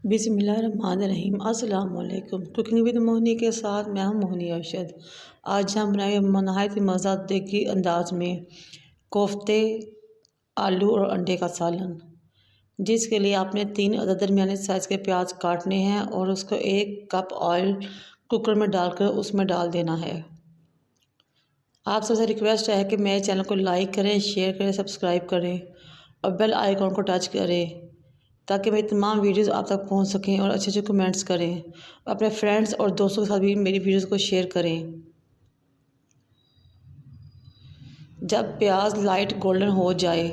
बिस्मिल्लाहिर्रहमानिर्रहीम। अस्सलाम वालेकुम। कुकिंग विद मोहनी के साथ मैं हूं मोहनी अरशद। आज हम बनाए नहायत मज़ेदार अंदाज में कोफ्ते, आलू और अंडे का सालन, जिसके लिए आपने 3 अदद दरमियाने साइज़ के प्याज काटने हैं और उसको 1 कप ऑयल कुकर में डालकर उसमें डाल देना है। आप सबसे रिक्वेस्ट है कि मेरे चैनल को लाइक करें, शेयर करें, सब्सक्राइब करें और बेल आइकॉन को टच करें ताकि मेरी तमाम वीडियोस आप तक पहुंच सकें और अच्छे अच्छे कमेंट्स करें। अपने फ्रेंड्स और दोस्तों के साथ भी मेरी वीडियोस को शेयर करें। जब प्याज लाइट गोल्डन हो जाए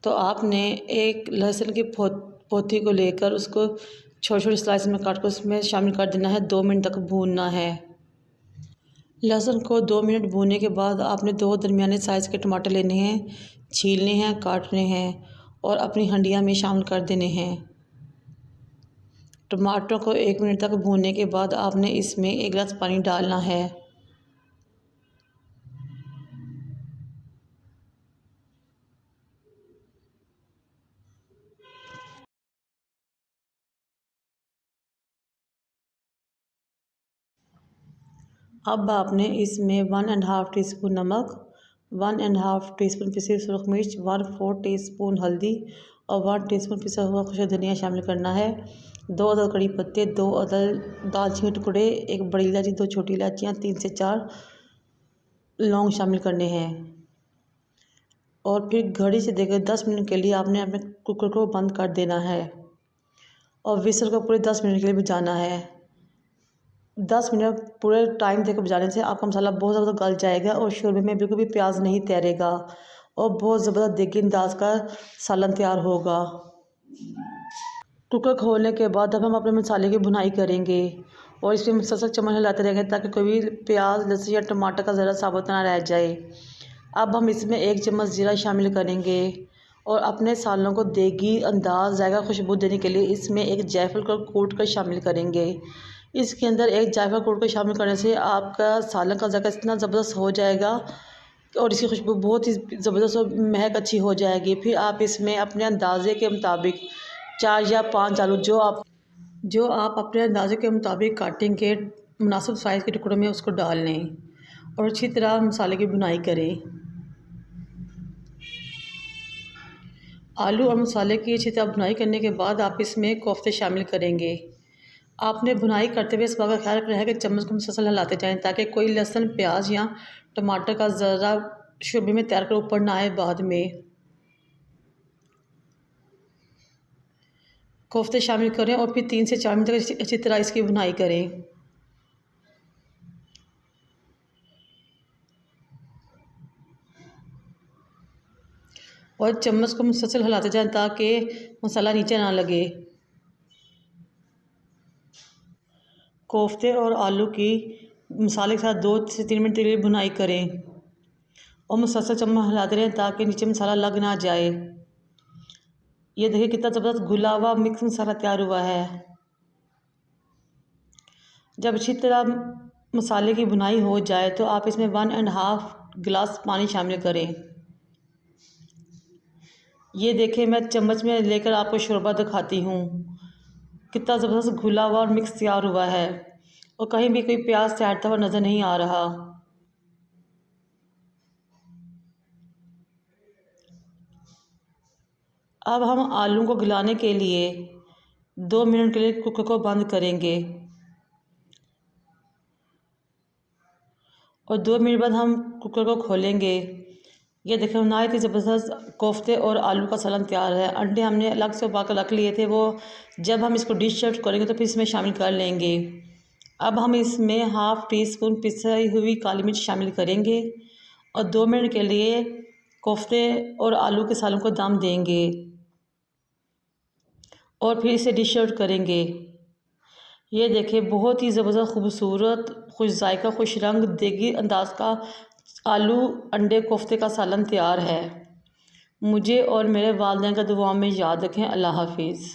तो आपने एक लहसुन की पोथी को लेकर उसको छोटे छोटे स्लाइस में काट कर उसमें शामिल कर देना है। 2 मिनट तक भूनना है। लहसुन को 2 मिनट भूनने के बाद आपने 2 दरमियाने साइज़ के टमाटर लेने हैं, छीलने हैं, काटने हैं और अपनी हंडिया में शामिल कर देने हैं। टमाटरों को 1 मिनट तक भूनने के बाद आपने इसमें 1 गिलास पानी डालना है। अब आपने इसमें 1½ टीस्पून नमक, 1½ टीस्पून पिसी सुरख मिर्च, 1/4 टीस्पून हल्दी और 1 टीस्पून पिसा हुआ खुश्क धनिया शामिल करना है। 2 अदद कड़ी पत्ते, 2 अदद दालचीनी टुकड़े, 1 बड़ी इलायची, 2 छोटी इलायचियाँ, 3 से 4 लौंग शामिल करने हैं और फिर घड़ी से देकर 10 मिनट के लिए आपने अपने कुकर को बंद कर देना है और विसल को पूरे 10 मिनट के लिए बजाना है। 10 मिनट पूरे टाइम देकर बजाने से आपका मसाला बहुत ज़्यादा गल जाएगा और शोरबे में बिल्कुल भी प्याज नहीं तैरेगा और बहुत ज़बरदस्त देगी अंदाज का सालन तैयार होगा। कुकर खोलने के बाद अब हम अपने मसाले की भुनाई करेंगे और इसमें मुसलसल चम्मच हिलाते रहेंगे ताकि कोई भी प्याज, लहसुन या टमाटर का ज़रा साबुत ना रह जाए। अब हम इसमें 1 चम्मच जीरा शामिल करेंगे और अपने सालों को देगी अंदाज, जायका, खुशबू देने के लिए इसमें 1 जायफल को कूट कर शामिल करेंगे। इसके अंदर 1 जायफल कूट कर शामिल करने से आपका सालन का जायका इतना ज़बरदस्त हो जाएगा और इसकी खुशबू बहुत ही ज़बरदस्त और महक अच्छी हो जाएगी। फिर आप इसमें अपने अंदाजे के मुताबिक 4 या 5 आलू जो आप अपने अंदाजे के मुताबिक काटेंगे, मुनासिब साइज़ के टुकड़ों में उसको डाल लें और अच्छी तरह मसाले की भुनाई करें। आलू और मसाले की अच्छी तरह भुनाई करने के बाद आप इसमें कोफ्ते शामिल करेंगे। आपने भुनाई करते हुए इस बात का ख्याल रखना है कि चम्मच को मुसलसल हिलाते जाएं ताकि कोई लहसुन, प्याज या टमाटर का ज़रा शोरबे में तैयार कर ऊपर ना आए। बाद में कोफ्ते शामिल करें और फिर 3 से 4 मिनट तक अच्छी तरह इसकी भुनाई करें। और चम्मच को मुसलसल हिलाते जाएं ताकि मसाला नीचे ना लगे। कोफ्ते और आलू की मसाले के साथ 2 से 3 मिनट के लिए भुनाई करें और मुसलसल चम्मच हिलाते रहें ताकि नीचे मसाला लग ना जाए। ये देखिए कितना ज़बरदस्त घुला हुआ मिक्स मसाला तैयार हुआ है। जब अच्छी तरह मसाले की भुनाई हो जाए तो आप इसमें 1½ गिलास पानी शामिल करें। ये देखिए मैं चम्मच में लेकर आपको शोरबा दिखाती हूँ। कितना ज़बरदस्त घुला हुआ और मिक्स तैयार हुआ है और कहीं भी कोई प्याज तैरता हुआ नज़र नहीं आ रहा। अब हम आलू को गलाने के लिए 2 मिनट के लिए कुकर को बंद करेंगे और 2 मिनट बाद हम कुकर को खोलेंगे। ये देखें नहायत ही ज़बरदस्त कोफ्ते और आलू का सालन तैयार है। अंडे हमने अलग से उबाल कर रख लिए थे, वो जब हम इसको डिश सर्व करेंगे तो फिर इसमें शामिल कर लेंगे। अब हम इसमें ½ टीस्पून पिसी हुई काली मिर्च शामिल करेंगे और 2 मिनट के लिए कोफ्ते और आलू के सालन को दम देंगे और फिर इसे डिश आउट करेंगे। ये देखें बहुत ही ज़बरदस्त खूबसूरत, खुश जायका, खुश रंग, देगी अंदाज का आलू अंडे कोफ्ते का सालन तैयार है। मुझे और मेरे वालिदैन का दुआओं में याद रखें। अल्लाह हाफिज़।